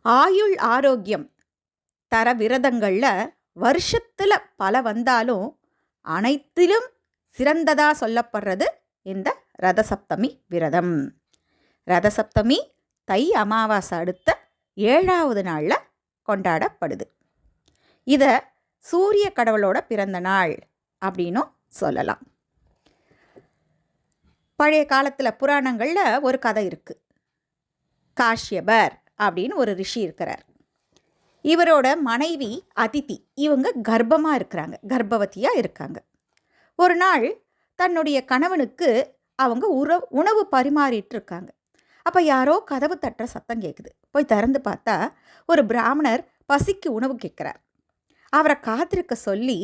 ஆயுள் ஆரோக்கியம் தர விரதங்களில் வருஷத்தில் பல வந்தாலும் அனைத்திலும் சிறந்ததாக சொல்லப்படுறது இந்த ரதசப்தமி விரதம். ரதசப்தமி தை அமாவாசை அடுத்த 7வது நாளில் கொண்டாடப்படுது. இதை சூரிய கடவுளோட பிறந்த நாள் அப்படின்னும் சொல்லலாம். பழைய காலத்தில் புராணங்களில் ஒரு கதை இருக்குது. காஷ்யபர் அப்படின்னு ஒரு ரிஷி இருக்கிறார். இவரோட மனைவி அதிதி, இவங்க கர்ப்பமாக இருக்கிறாங்க, கர்ப்பவதியாக இருக்காங்க. ஒரு நாள் தன்னுடைய கணவனுக்கு அவங்க உணவு பரிமாறிட்டு இருக்காங்க. அப்போ யாரோ கதவு தட்டுற சத்தம் கேட்குது. போய் திறந்து பார்த்தா ஒரு பிராமணர் பசிக்கு உணவு கேட்குறார். அவரை காத்திருக்க சொல்லி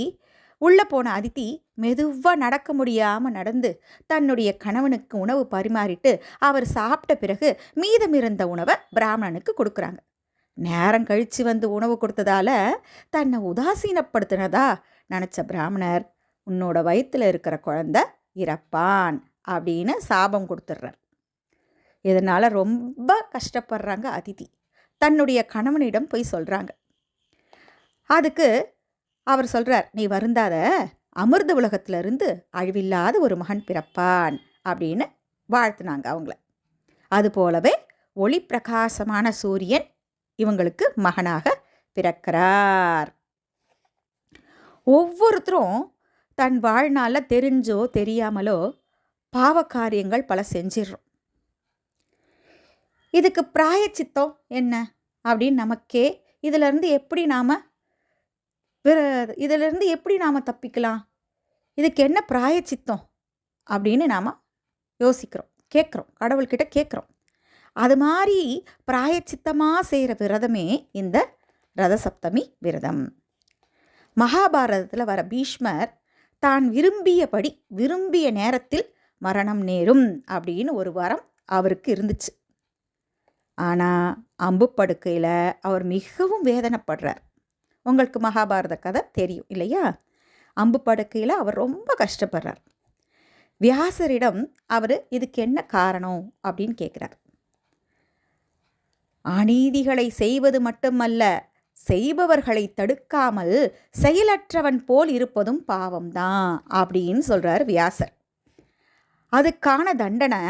உள்ளே போன அதிதி மெதுவாக நடக்க முடியாமல் நடந்து தன்னுடைய கணவனுக்கு உணவு பரிமாறிட்டு அவர் சாப்பிட்ட பிறகு மீதமிருந்த உணவை பிராமணனுக்கு கொடுக்குறாங்க. நேரம் கழித்து வந்து உணவு கொடுத்ததால தன்னை உதாசீனப்படுத்தினதா நினச்ச பிராமணர், உன்னோட வயிற்றில் இருக்கிற குழந்தை இறப்பான் அப்படின்னு சாபம் கொடுத்துட்றார். இதனால் ரொம்ப கஷ்டப்படுறாங்க அதிதி. தன்னுடைய கணவனிடம் போய் சொல்கிறாங்க. அதுக்கு அவர் சொல்கிறார், நீ வருந்தாத, அமிர்த உலகத்திலிருந்து அழிவில்லாத ஒரு மகன் பிறப்பான் அப்படின்னு வாழ்த்துனாங்க அவங்கள. அதுபோலவே ஒளி பிரகாசமான சூரியன் இவங்களுக்கு மகனாக பிறக்கிறார். ஒவ்வொருத்தரும் தன் வாழ்நாளில் தெரிஞ்சோ தெரியாமலோ பாவ காரியங்கள் பல செஞ்சிடறோம். இதுக்கு பிராயச்சித்தம் என்ன அப்படின்னு நமக்கே இதிலிருந்து எப்படி நாம் தப்பிக்கலாம், இதுக்கு என்ன பிராயச்சித்தம் அப்படின்னு நாம் யோசிக்கிறோம், கேட்குறோம், கடவுள்கிட்ட கேட்குறோம். அது மாதிரி பிராயச்சித்தமாக செய்கிற விரதமே இந்த ரதசப்தமி விரதம். மகாபாரதத்தில் வர பீஷ்மர் தான் விரும்பிய நேரத்தில் மரணம் நேரும் அப்படின்னு ஒரு வரம் அவருக்கு இருந்துச்சு. ஆனால் அம்பு படுக்கையில் அவர் மிகவும் வேதனைப்படுறார். உங்களுக்கு மகாபாரத கதை தெரியும் இல்லையா? அம்பு படுக்கையில் அவர் ரொம்ப கஷ்டப்படுறார். வியாசரிடம் அவர் இதுக்கு என்ன காரணம் அப்படின்னு கேட்குறார். அநீதிகளை செய்வது மட்டுமல்ல, செய்பவர்களை தடுக்காமல் செயலற்றவன் போல் இருப்பதும் பாவம்தான் அப்படின்னு சொல்கிறார் வியாசர். அதுக்கான தண்டனை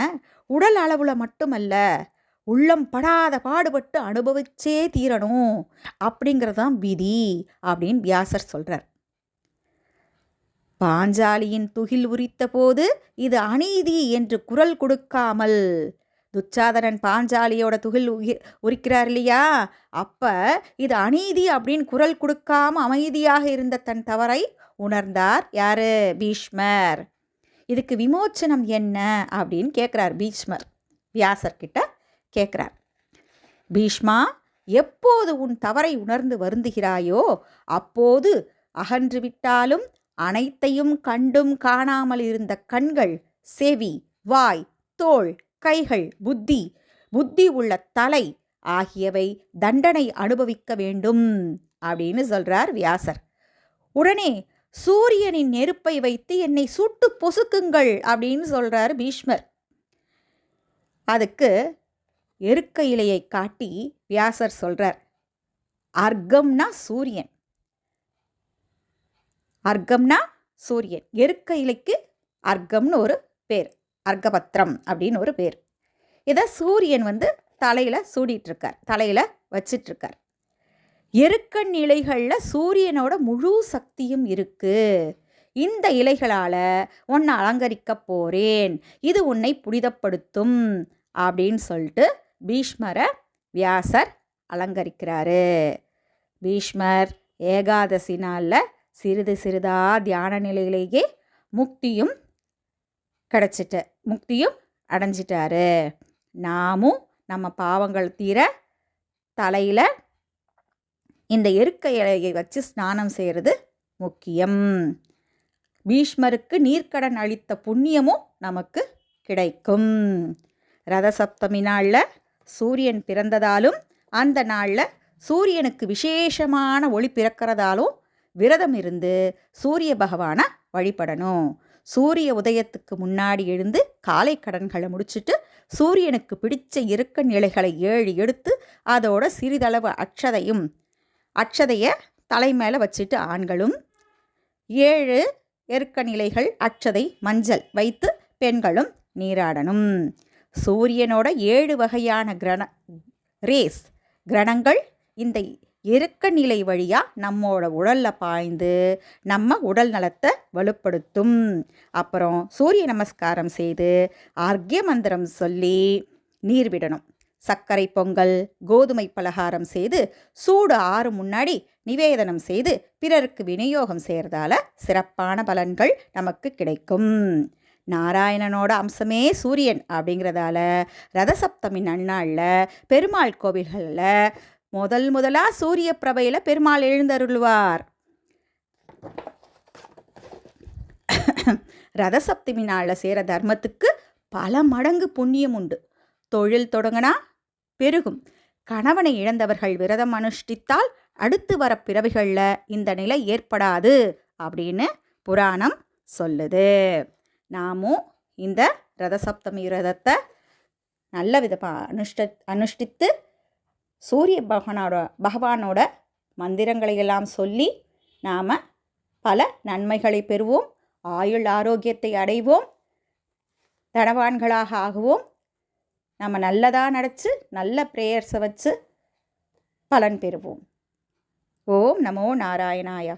உடல் அளவில் மட்டுமல்ல, உள்ளம் படாத பாடுபட்டு அனுபவிச்சே தீரணும் அப்படிங்கிறதான் விதி அப்படின்னு வியாசர் சொல்கிறார். பாஞ்சாலியின் துகில் உரித்த போது இது அநீதி என்று குரல் கொடுக்காமல், துச்சாதனன் பாஞ்சாலியோட துகில் உரிக்கிறார் இல்லையா, அப்போ இது அநீதி அப்படின்னு குரல் கொடுக்காம அமைதியாக இருந்த தன் தவறை உணர்ந்தார் யாரு? பீஷ்மர். இதுக்கு விமோச்சனம் என்ன அப்படின்னு கேட்குறார் பீஷ்மர். வியாசர்கிட்ட கேட்குறார். பீஷ்மா, எப்போது உன் தவறை உணர்ந்து வருந்துகிறாயோ அப்போது அகன்று விட்டாலும் அனைத்தையும் கண்டும் காணாமல் இருந்த கண்கள், செவி, வாய், தோள், கைகள், புத்தி உள்ள தலை ஆகியவை தண்டனை அனுபவிக்க வேண்டும் அப்படின்னு சொல்றார் வியாசர். உடனே சூரியனின் நெருப்பை வைத்து என்னை சுட்டு பொசுக்குங்கள் அப்படின்னு சொல்றார் பீஷ்மர். அதுக்கு எருக்க இலையை காட்டி வியாசர் சொல்றார், அர்க்கம்னா சூரியன், எருக்க இலைக்கு அர்க்கம்னு ஒரு பேர், அர்க்கபத்திரம் அப்படின்னு ஒரு பேர். இதை சூரியன் தலையில் சூடிட்டுருக்கார், தலையில் வச்சிட்ருக்கார். எருக்கன் இலைகளில் சூரியனோட முழு சக்தியும் இருக்குது. இந்த இலைகளால் உன்னை அலங்கரிக்க போகிறேன், இது உன்னை புனிதப்படுத்தும் அப்படின்னு சொல்லிட்டு பீஷ்மரை வியாசர் அலங்கரிக்கிறாரு. பீஷ்மர் ஏகாதசி நாளில் சிறிது சிறிதாக தியான நிலையிலேயே முக்தியும் அடைஞ்சிட்டாரு. நாமும் நம்ம பாவங்கள் தீர தலையில் இந்த எருக்க இலையை வச்சு ஸ்நானம் செய்கிறது முக்கியம். பீஷ்மருக்கு நீர்க்கடன் அளித்த புண்ணியமும் நமக்கு கிடைக்கும். ரதசப்தமி நாளில் சூரியன் பிறந்ததாலும் அந்த நாளில் சூரியனுக்கு விசேஷமான ஒளி பிறக்கிறதாலும் விரதம் இருந்து சூரிய பகவானை வழிபடணும். சூரிய உதயத்துக்கு முன்னாடி எழுந்து காலை கடன்களை முடிச்சுட்டு சூரியனுக்கு பிடிச்ச இறுக்க நிலைகளை 7 எடுத்து அதோட சிறிதளவு அட்சதையை தலை மேலே வச்சுட்டு ஆண்களும், 7 எருக்க நிலைகள் அட்சதை மஞ்சள் வைத்து பெண்களும் நீராடணும். சூரியனோட 7 வகையான கிரணங்கள் இந்த எருக்க நிலை வழியாக நம்மோட உடலில் பாய்ந்து நம்ம உடல் நலத்தை வலுப்படுத்தும். அப்புறம் சூரிய நமஸ்காரம் செய்து அர்க்ய மந்திரம் சொல்லி நீர் விடணும். சர்க்கரை பொங்கல், கோதுமை பலகாரம் செய்து சூடு ஆறும் முன்னாடி நிவேதனம் செய்து பிறருக்கு விநியோகம் செய்கிறதால சிறப்பான பலன்கள் நமக்கு கிடைக்கும். நாராயணனோட அம்சமே சூரியன் அப்படிங்கிறதால ரதசப்தமி நன்னாளில் பெருமாள் கோவில்களில் முதலாக சூரிய பிரபையில் பெருமாள் எழுந்தருள்வார். ரதசப்தமி நாளில் சேர தர்மத்துக்கு பல மடங்கு புண்ணியம் உண்டு. தொழில் தொடங்கினா பெருகும். கணவனை இழந்தவர்கள் விரதம் அனுஷ்டித்தால் அடுத்து வர பிறவிகளில் இந்த நிலை ஏற்படாது அப்படின்னு புராணம் சொல்லுது. நாமும் இந்த ரதசப்தமி விரதத்தை நல்ல விதமாக அனுஷ்டித்து சூரிய பகவானோட மந்திரங்களை எல்லாம் சொல்லி நாம் பல நன்மைகளை பெறுவோம், ஆயுள் ஆரோக்கியத்தை அடைவோம், தனவான்களாக ஆகுவோம். நம்ம நல்லதாக நடித்து நல்ல ப்ரேயர்ஸை வச்சு பலன் பெறுவோம். ஓம் நமோ நாராயணாய.